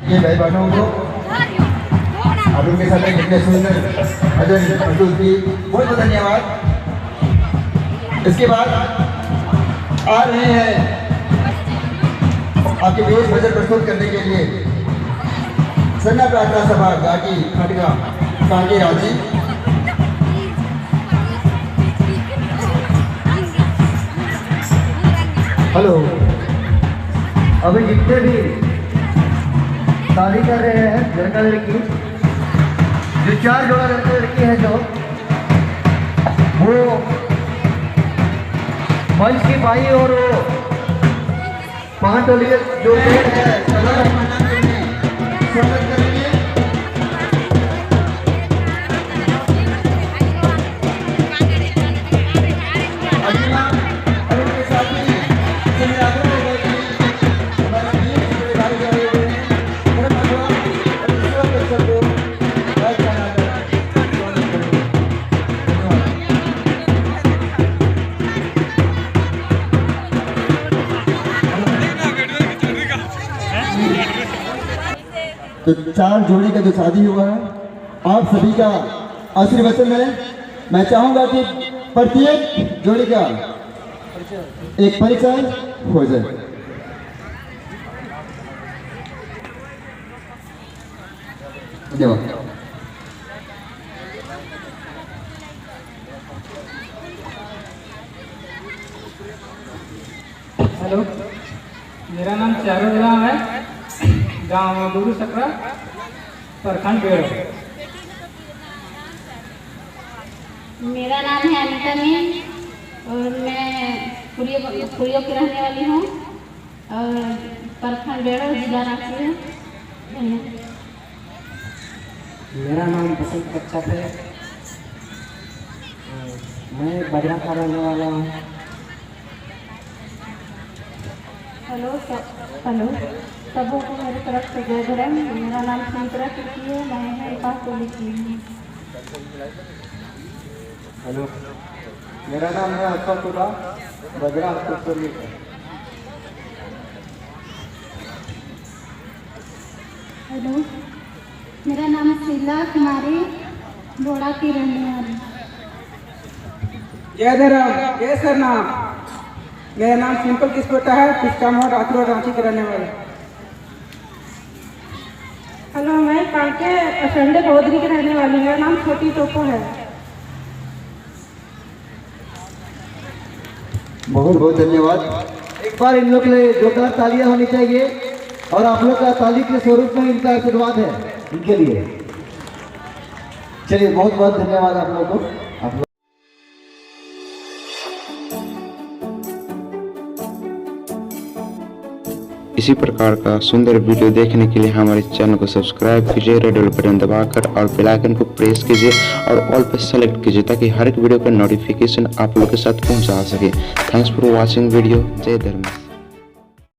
ये भाई बहनों को आप उनके साथ कितने सुंदर भजन प्रस्तुत की, बहुत बहुत धन्यवाद। इसके बाद आ रहे हैं आपके वेश भजन प्रस्तुत करने के लिए सन्ना प्रार्थना सभा गाटी खटगा कांगे राजी। हेलो, अभी जितने भी शादी कर रहे हैं लड़का लड़की, जो 4 जोड़ा लड़का लड़की है जो वो मंच की बाई और वो 5 टोली के जो पेड़ है स्वागत करेंगे। तो 4 जोड़ी का जो शादी हुआ है, आप सभी का आशीर्वचन है। मैं चाहूंगा कि प्रत्येक जोड़ी का एक परिचय हो जाए। धन्यवाद। हेलो, मेरा नाम चारों राम है, गांव गुरु सकरा, प्रखंड बेड़ो। मेरा नाम है अनिता मीन और मैं पुरियो की रहने वाली हूँ और प्रखंड बेड़ो, जिला रांची है। मेरा नाम बसंत कच्चा है, मैं बजरा का रहने वाला हूँ। हेलो सबों को मेरी तरफ से जय धर्म। मेरा नाम संतरा टिकी है, मैं पास को लिखी हूँ। हेलो, मेरा नाम है अशोक, बजरा है। हेलो, मेरा नाम शीला कुमारी, बोड़ा की रहने वाली। जय धर्म, जय सर नाम। मेरा नाम सिंपल किस्मत है, पिस्का मोड़ रातरो रांची के रहने वाले। हेलो, मैं कांके असंडे बौद्धरी की रहने वाली हूँ। मेरा नाम छोटी टोपो है। बहुत बहुत धन्यवाद। एक बार इन लोग के लिए जोरदार तालियां होनी चाहिए और आप लोग का ताली के स्वरूप में इनका आशीर्वाद है इनके लिए। चलिए, बहुत बहुत धन्यवाद आप लोगों को। इसी प्रकार का सुंदर वीडियो देखने के लिए हमारे चैनल को सब्सक्राइब कीजिए, रेड बटन दबाकर और बेल आइकन को प्रेस कीजिए और ऑल पे सेलेक्ट कीजिए ताकि हर एक वीडियो का नोटिफिकेशन आप लोग के साथ पहुंचा सके। Thanks for watching video. जय धर्म।